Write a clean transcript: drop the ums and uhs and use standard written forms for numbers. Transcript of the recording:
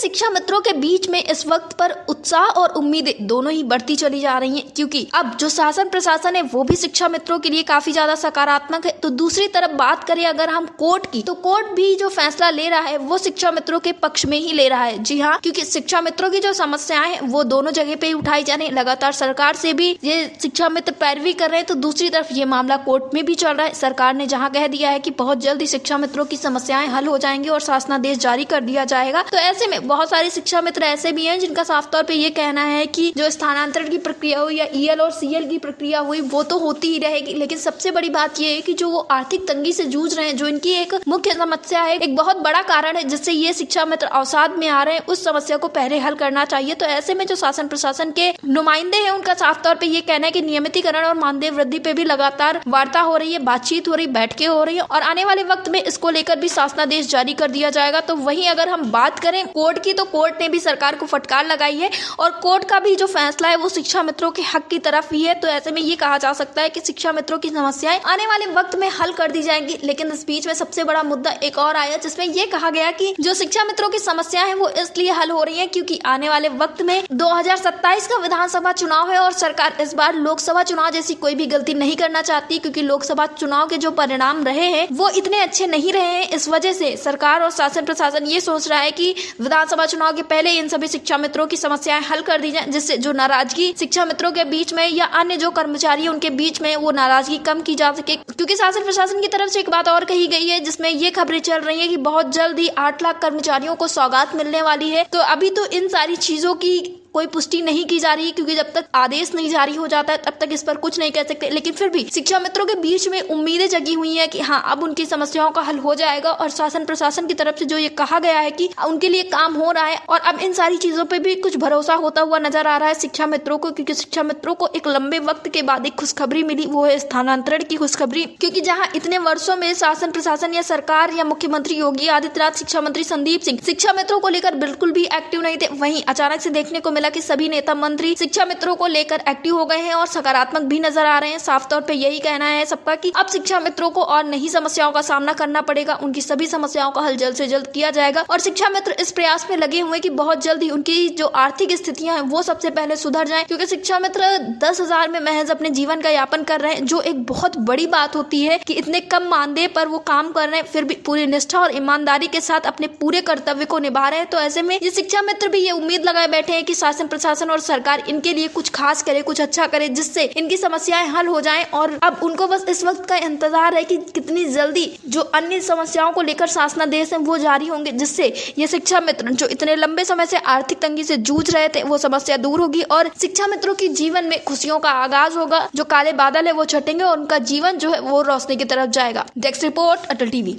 शिक्षा मित्रों के बीच में इस वक्त पर उत्साह और उम्मीदें दोनों ही बढ़ती चली जा रही हैं, क्योंकि अब जो शासन प्रशासन है वो भी शिक्षा मित्रों के लिए काफी ज्यादा सकारात्मक है। तो दूसरी तरफ बात करें अगर हम कोर्ट की, तो कोर्ट भी जो फैसला ले रहा है वो शिक्षा मित्रों के पक्ष में ही ले रहा है। जी हाँ, क्योंकि शिक्षा मित्रों की जो समस्याएं हैं वो दोनों जगह पे उठाई जा रही है। लगातार सरकार से भी ये शिक्षा मित्र पैरवी कर रहे हैं, तो दूसरी तरफ ये मामला कोर्ट में भी चल रहा है। सरकार ने जहाँ कह दिया है कि बहुत जल्दी शिक्षा मित्रों की समस्याएं हल हो जाएंगी और शासनादेश जारी कर दिया जाएगा। तो ऐसे में बहुत सारे शिक्षा मित्र ऐसे भी हैं जिनका साफ तौर पे ये कहना है कि जो स्थानांतरण की प्रक्रिया हुई या ईएल और सीएल की प्रक्रिया हुई वो तो होती ही रहेगी, लेकिन सबसे बड़ी बात ये है कि जो वो आर्थिक तंगी से जूझ रहे हैं, जो इनकी एक मुख्य समस्या है, एक बहुत बड़ा कारण है जिससे ये शिक्षा मित्र अवसाद में आ रहे हैं, उस समस्या को पहले हल करना चाहिए। तो ऐसे में जो शासन प्रशासन के नुमाइंदे हैं उनका साफ तौर पर ये कहना है कि नियमितीकरण और मानदेय वृद्धि पे भी लगातार वार्ता हो रही है, बातचीत हो रही, बैठकें हो रही है और आने वाले वक्त में इसको लेकर भी शासनादेश जारी कर दिया जाएगा। तो वहीं अगर हम बात करें कोर्ट की, तो कोर्ट ने भी सरकार को फटकार लगाई है और कोर्ट का भी जो फैसला है वो शिक्षा मित्रों के हक की तरफ ही है। तो ऐसे में ये कहा जा सकता है कि शिक्षा मित्रों की समस्याएं आने वाले वक्त में हल कर दी जाएंगी। लेकिन इस बीच में सबसे बड़ा मुद्दा एक और आया जिसमें ये कहा गया कि जो शिक्षा मित्रों की समस्याएं हैं वो इसलिए हल हो रही है क्योंकि आने वाले वक्त में 2027 का विधानसभा चुनाव है और सरकार इस बार लोकसभा चुनाव जैसी कोई भी गलती नहीं करना चाहती, क्योंकि लोकसभा चुनाव के जो परिणाम रहे हैं वो इतने अच्छे नहीं रहे हैं। इस वजह से सरकार और शासन प्रशासन ये सोच रहा है कि विधानसभा चुनाव के पहले इन सभी शिक्षा मित्रों की समस्याएं हल कर दी जाए, जिससे जो नाराजगी शिक्षा मित्रों के बीच में या अन्य जो कर्मचारी उनके बीच में वो नाराजगी कम की जा सके। क्योंकि शासन प्रशासन की तरफ से एक बात और कही गई है जिसमें ये खबरें चल रही है कि बहुत जल्द ही 8 लाख कर्मचारियों को सौगात मिलने वाली है। तो अभी तो इन सारी चीजों की कोई पुष्टि नहीं की जा रही, क्योंकि जब तक आदेश नहीं जारी हो जाता है तब तक इस पर कुछ नहीं कह सकते। लेकिन फिर भी शिक्षा मित्रों के बीच में उम्मीदें जगी हुई हैं कि हाँ, अब उनकी समस्याओं का हल हो जाएगा और शासन प्रशासन की तरफ से जो ये कहा गया है कि उनके लिए काम हो रहा है और अब इन सारी चीजों पे भी कुछ भरोसा होता हुआ नजर आ रहा है शिक्षा मित्रों को, क्योंकि शिक्षा मित्रों को एक लंबे वक्त के बाद एक खुशखबरी मिली, वो है स्थानांतरण की खुशखबरी। क्योंकि जहाँ इतने वर्षों में शासन प्रशासन या सरकार या मुख्यमंत्री योगी आदित्यनाथ, शिक्षा मंत्री संदीप सिंह शिक्षा मित्रों को लेकर बिल्कुल भी एक्टिव नहीं थे, वहीं अचानक से देखने को मिला कि सभी नेता मंत्री शिक्षा मित्रों को लेकर एक्टिव हो गए हैं और सकारात्मक भी नजर आ रहे हैं। साफ तौर पे यही कहना है सबका कि अब शिक्षा मित्रों को और नई समस्याओं का सामना करना पड़ेगा, उनकी सभी समस्याओं का हल जल्द से जल्द किया जाएगा और शिक्षा मित्र इस प्रयास में लगे हुए कि बहुत जल्दी उनकी जो आर्थिक स्थितियां हैं वो सबसे पहले सुधर जाएं, क्योंकि शिक्षा मित्र 10,000 में महज अपने जीवन का यापन कर रहे हैं, जो एक बहुत बड़ी बात होती है कि इतने कम मानदेय पर वो काम कर रहे हैं, फिर भी पूरी निष्ठा और ईमानदारी के साथ अपने पूरे कर्तव्य को निभा रहे हैं। तो ऐसे में ये शिक्षा मित्र भी ये उम्मीद लगाए बैठे हैं कि शासन प्रशासन और सरकार इनके लिए कुछ खास करे, कुछ अच्छा करे, जिससे इनकी समस्याएं हल हो जाएं और अब उनको बस इस वक्त का इंतजार है कि कितनी जल्दी जो अन्य समस्याओं को लेकर शासनादेश है वो जारी होंगे, जिससे ये शिक्षा मित्र जो इतने लंबे समय से आर्थिक तंगी से जूझ रहे थे वो समस्या दूर होगी और शिक्षा मित्रों की जीवन में खुशियों का आगाज होगा। जो काले बादल है वो छटेंगे और उनका जीवन जो है वो रोशनी की तरफ जाएगा। डेस्क रिपोर्ट, अटल टीवी।